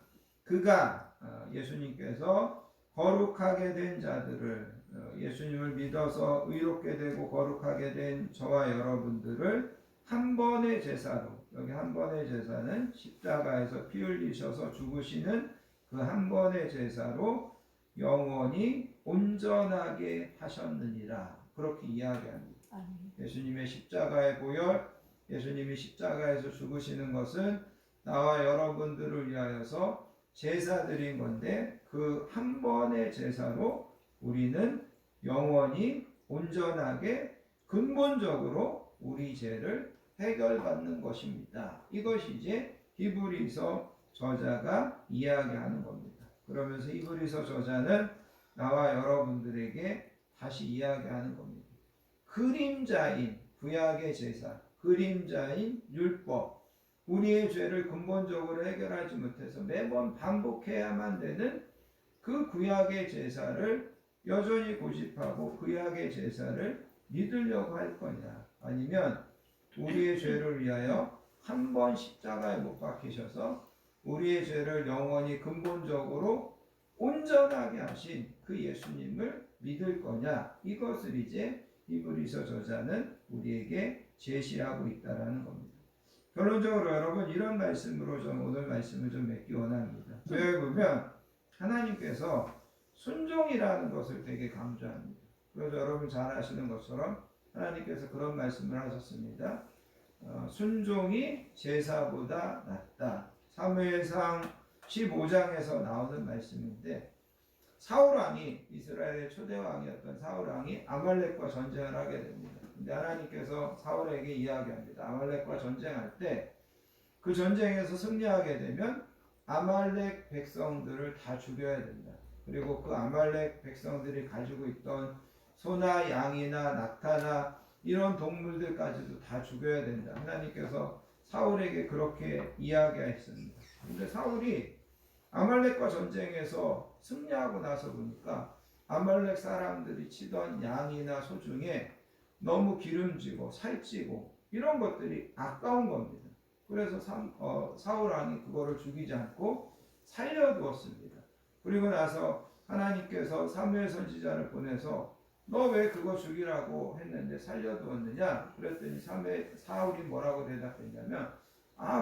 그가 예수님께서 거룩하게 된 자들을 예수님을 믿어서 의롭게 되고 거룩하게 된 저와 여러분들을 한 번의 제사로 여기 한 번의 제사는 십자가에서 피 흘리셔서 죽으시는 그 한 번의 제사로 영원히 온전하게 하셨느니라 그렇게 이야기합니다. 예수님의 십자가의 보혈 예수님이 십자가에서 죽으시는 것은 나와 여러분들을 위하여서 제사 드린 건데 그 한 번의 제사로 우리는 영원히 온전하게 근본적으로 우리 죄를 해결받는 것입니다. 이것이 이제 히브리서 저자가 이야기하는 겁니다. 그러면서 히브리서 저자는 나와 여러분들에게 다시 이야기하는 겁니다. 그림자인 구약의 제사, 그림자인 율법, 우리의 죄를 근본적으로 해결하지 못해서 매번 반복해야만 되는 그 구약의 제사를 여전히 고집하고 구약의 제사를 믿으려고 할 거냐, 아니면 우리의 죄를 위하여 한 번 십자가에 못 박히셔서 우리의 죄를 영원히 근본적으로 온전하게 하신 그 예수님을 믿을 거냐, 이것을 이제 히브리서 저자는 우리에게 제시하고 있다라는 겁니다. 결론적으로 여러분, 이런 말씀으로 저는 오늘 말씀을 좀 맺기 원합니다. 왜 보면 하나님께서 순종이라는 것을 되게 강조합니다. 그래서 여러분 잘 아시는 것처럼 하나님께서 그런 말씀을 하셨습니다. 순종이 제사보다 낫다. 사무엘상 15장에서 나오는 말씀인데, 사울왕이, 이스라엘의 초대왕이었던 사울왕이 아말렉과 전쟁을 하게 됩니다. 근데 하나님께서 사울에게 이야기합니다. 아말렉과 전쟁할 때 그 전쟁에서 승리하게 되면 아말렉 백성들을 다 죽여야 된다. 그리고 그 아말렉 백성들이 가지고 있던 소나 양이나 낙타나 이런 동물들까지도 다 죽여야 된다. 하나님께서 사울에게 그렇게 이야기했습니다. 근데 사울이 아말렉과 전쟁에서 승리하고 나서 보니까 아말렉 사람들이 치던 양이나 소 중에 너무 기름지고 살찌고 이런 것들이 아까운 겁니다. 그래서 사울 왕이 그거를 죽이지 않고 살려두었습니다. 그리고 나서 하나님께서 사무엘 선지자를 보내서 너 왜 그거 죽이라고 했는데 살려두었느냐? 그랬더니 사울이 뭐라고 대답했냐면,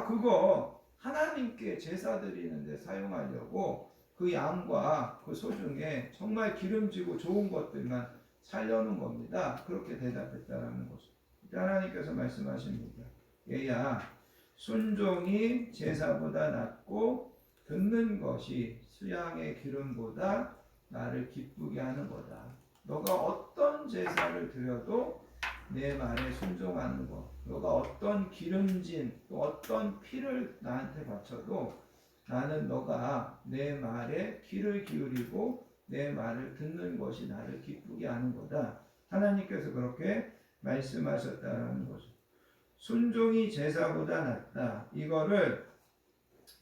그거 하나님께 제사 드리는데 사용하려고 그 양과 그 소 중에 정말 기름지고 좋은 것들만 살려놓은 겁니다. 그렇게 대답했다라는 거죠. 하나님께서 말씀하십니다. 얘야, 순종이 제사보다 낫고 듣는 것이 수양의 기름보다 나를 기쁘게 하는 거다. 너가 어떤 제사를 드려도 내 말에 순종하는 것, 너가 어떤 기름진 또 어떤 피를 나한테 바쳐도 나는 너가 내 말에 귀를 기울이고 내 말을 듣는 것이 나를 기쁘게 하는 거다. 하나님께서 그렇게 말씀하셨다는 거죠. 순종이 제사보다 낫다. 이거를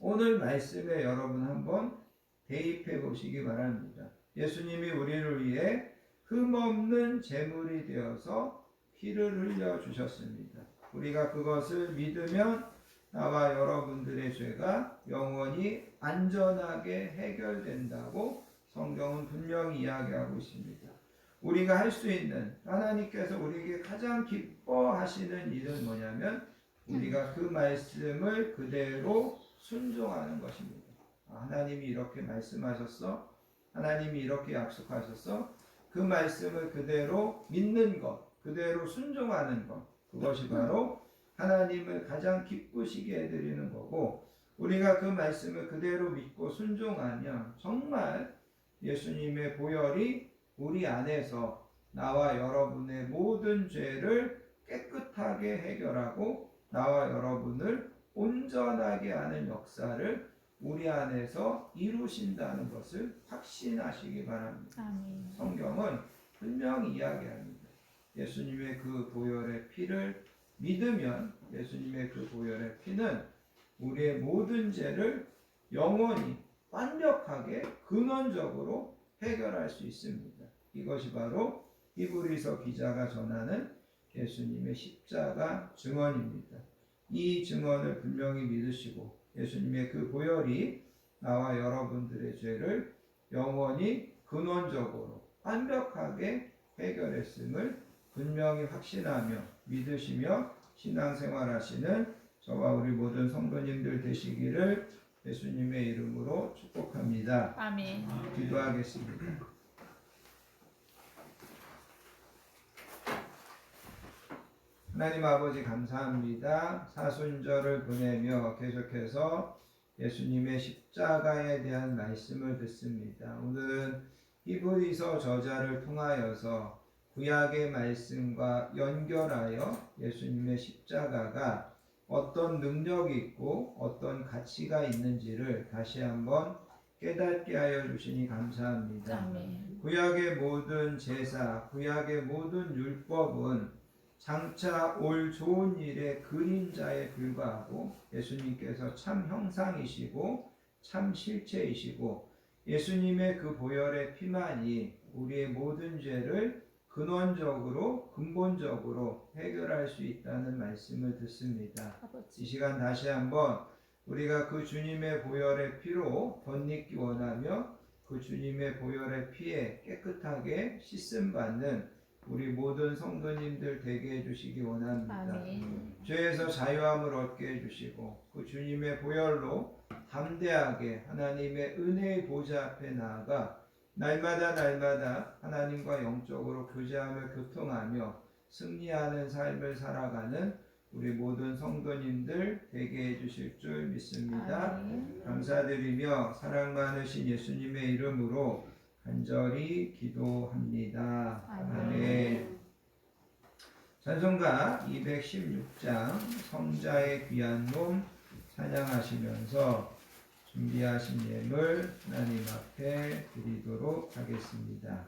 오늘 말씀에 여러분 한번 대입해 보시기 바랍니다. 예수님이 우리를 위해 흠없는 제물이 되어서 피를 흘려 주셨습니다. 우리가 그것을 믿으면 나와 여러분들의 죄가 영원히 안전하게 해결된다고 성경은 분명히 이야기하고 있습니다. 우리가 할 수 있는, 하나님께서 우리에게 가장 기뻐하시는 일은 뭐냐면 우리가 그 말씀을 그대로 순종하는 것입니다. 하나님이 이렇게 말씀하셨어? 하나님이 이렇게 약속하셨어? 그 말씀을 그대로 믿는 것, 그대로 순종하는 것, 그것이 바로 하나님을 가장 기쁘시게 해드리는 거고, 우리가 그 말씀을 그대로 믿고 순종하면 정말 예수님의 보혈이 우리 안에서 나와 여러분의 모든 죄를 깨끗하게 해결하고 나와 여러분을 온전하게 하는 역사를 우리 안에서 이루신다는 것을 확신하시기 바랍니다.
아멘.
성경은 분명히 이야기합니다. 예수님의 그 보혈의 피를 믿으면 예수님의 그 보혈의 피는 우리의 모든 죄를 영원히 완벽하게 근원적으로 해결할 수 있습니다. 이것이 바로 히브리서 기자가 전하는 예수님의 십자가 증언입니다. 이 증언을 분명히 믿으시고 예수님의 그 보혈이 나와 여러분들의 죄를 영원히 근원적으로 완벽하게 해결했음을 분명히 확신하며 믿으시며 신앙생활하시는 저와 우리 모든 성도님들 되시기를 예수님의 이름으로 축복합니다.
아멘.
기도하겠습니다. 하나님 아버지 감사합니다. 사순절을 보내며 계속해서 예수님의 십자가에 대한 말씀을 듣습니다. 오늘은 히브리서 저자를 통하여서 구약의 말씀과 연결하여 예수님의 십자가가 어떤 능력이 있고 어떤 가치가 있는지를 다시 한번 깨닫게 하여 주시니 감사합니다.
아멘.
구약의 모든 제사, 구약의 모든 율법은 장차 올 좋은 일의 그림자에 불과하고 예수님께서 참 형상이시고 참 실체이시고 예수님의 그 보혈의 피만이 우리의 모든 죄를 근원적으로 근본적으로 해결할 수 있다는 말씀을 듣습니다. 이 시간 다시 한번 우리가 그 주님의 보혈의 피로 덧입기 원하며 그 주님의 보혈의 피에 깨끗하게 씻음 받는 우리 모든 성도님들 되게 해주시기 원합니다.
아멘.
죄에서 자유함을 얻게 해주시고 그 주님의 보혈로 담대하게 하나님의 은혜의 보좌 앞에 나아가 날마다 하나님과 영적으로 교제하며 교통하며 승리하는 삶을 살아가는 우리 모든 성도님들 되게 해주실 줄 믿습니다.
아멘.
감사드리며 사랑 많으신 예수님의 이름으로 간절히 기도합니다. 아멘. 찬송가 216장 성자의 귀한 몸 찬양하시면서 준비하신 예물 하나님 앞에 드리도록 하겠습니다.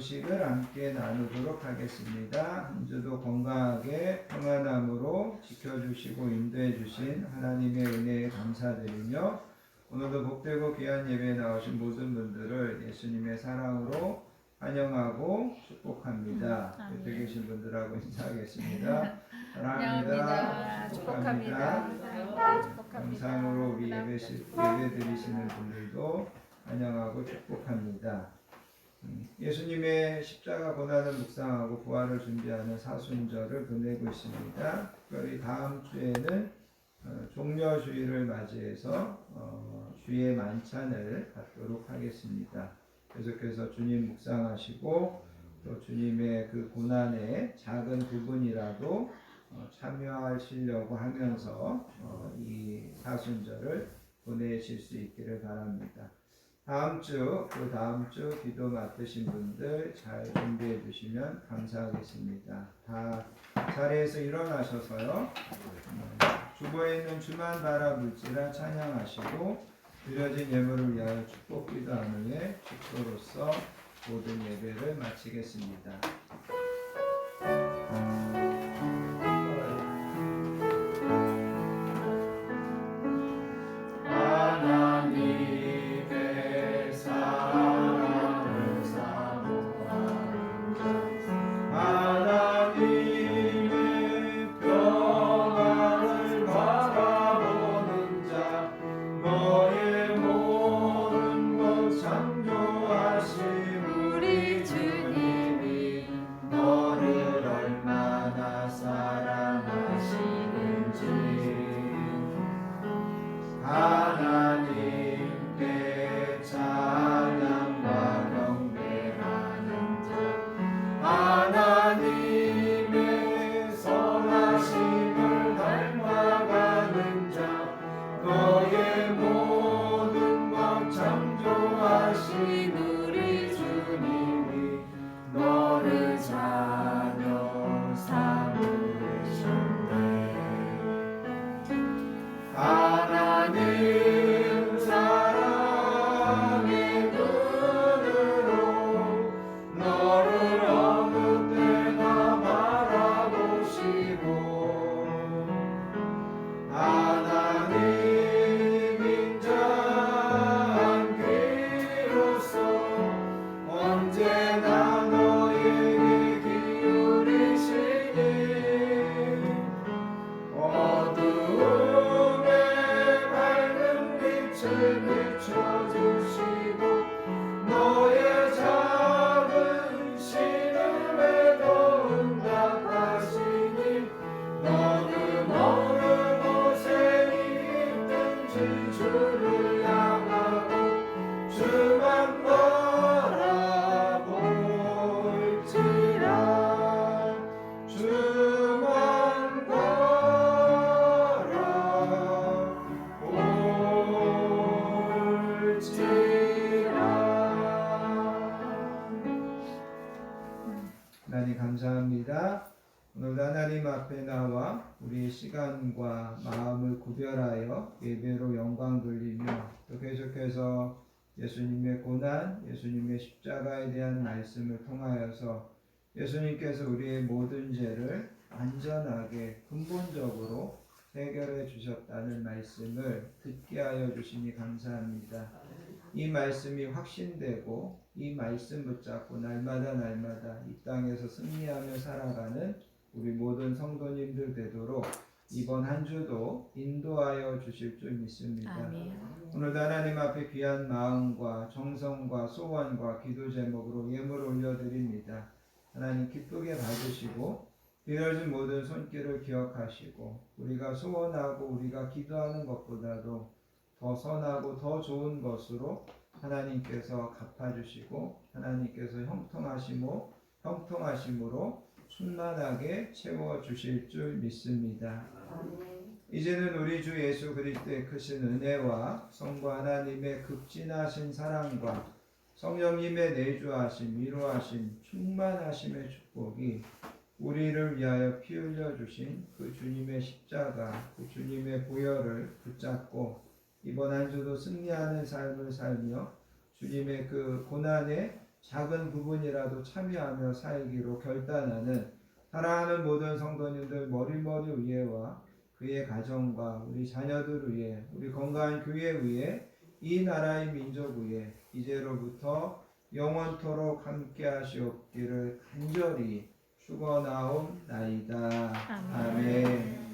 소식을 함께 나누도록 하겠습니다. 한 주도 건강하게 평안함으로 지켜주시고 인도해주신 하나님의 은혜에 감사드리며 오늘도 복되고 귀한 예배에 나오신 모든 분들을 예수님의 사랑으로 환영하고 축복합니다. 옆에 계신 분들하고 인사하겠습니다. 사랑합니다. 축복합니다. 영상으로 우리 예배 드리시는 분들도 환영하고 축복합니다. 예수님의 십자가 고난을 묵상하고 부활을 준비하는 사순절을 보내고 있습니다. 특별히 다음 주에는 종려주일을 맞이해서 주의 만찬을 갖도록 하겠습니다. 계속해서 주님 묵상하시고 또 주님의 그 고난의 작은 부분이라도 참여하시려고 하면서 이 사순절을 보내실 수 있기를 바랍니다. 그 다음 주 기도 맡으신 분들 잘 준비해 주시면 감사하겠습니다. 다 자리에서 일어나셔서요. 주보에 있는 주만 바라볼지라 찬양하시고 드려진 예물을 위하여 축복 기도한 후에 축도로서 모든 예배를 마치겠습니다. 하나님의 사랑을 사모하는 자, 하나님의 평안을 바라보는 자, 너의 모든 것 창조하신 우리 주님이 너를 얼마나 사랑하시는지 하나님께 찬양과 경배하는 자, 하나님의 선하심을 닮아가는 자, 너의 모든 것 창조하신 우리 주님이 너를 자녀 삼으셨네. 하나님 사랑의 눈으로 너를 어느 때나 바라보시고 하나님 인자한 귀로서 언제나 너에게 기울이시니 어두움에 밝은 빛을 비춰주시고 너의 작은 신음에도 응답하시니 너는 어느 곳에 있든지 주를 향하고 주만 바라볼지라 주만 하나님 감사합니다. 오늘 하나님 앞에 나와 우리의 시간과 마음을 구별하여 예배로 영광 돌리며 또 계속해서 예수님의 고난, 예수님의 십자가에 대한 말씀을 통하여서 예수님께서 우리의 모든 죄를 완전하게 근본적으로 해결해 주셨다는 말씀을 듣게 하여 주시니 감사합니다. 이 말씀이 확신되고 이 말씀 붙잡고 날마다 이 땅에서 승리하며 살아가는 우리 모든 성도님들 되도록 이번 한 주도 인도하여 주실 줄 믿습니다.
아멘.
오늘도 하나님 앞에 귀한 마음과 정성과 소원과 기도 제목으로 예물을 올려드립니다. 하나님 기쁘게 받으시고 빌어진 모든 손길을 기억하시고 우리가 소원하고 우리가 기도하는 것보다도 더 선하고 더 좋은 것으로 하나님께서 갚아주시고 하나님께서 형통하심으로 충만하게 채워주실 줄 믿습니다. 이제는 우리 주 예수 그리스도의 크신 은혜와 성부 하나님의 극진하신 사랑과 성령님의 내주하심, 위로하심, 충만하심의 축복이 우리를 위하여 피 흘려 주신 그 주님의 십자가, 그 주님의 보혈을 붙잡고 이번 한 주도 승리하는 삶을 살며 주님의 그 고난의 작은 부분이라도 참여하며 살기로 결단하는 사랑하는 모든 성도님들 머리머리 위에와 그의 가정과 우리 자녀들 위에 우리 건강한 교회 위에 이 나라의 민족 위에 이제로부터 영원토록 함께 하시옵기를 간절히 축원하옵나이다. 아멘.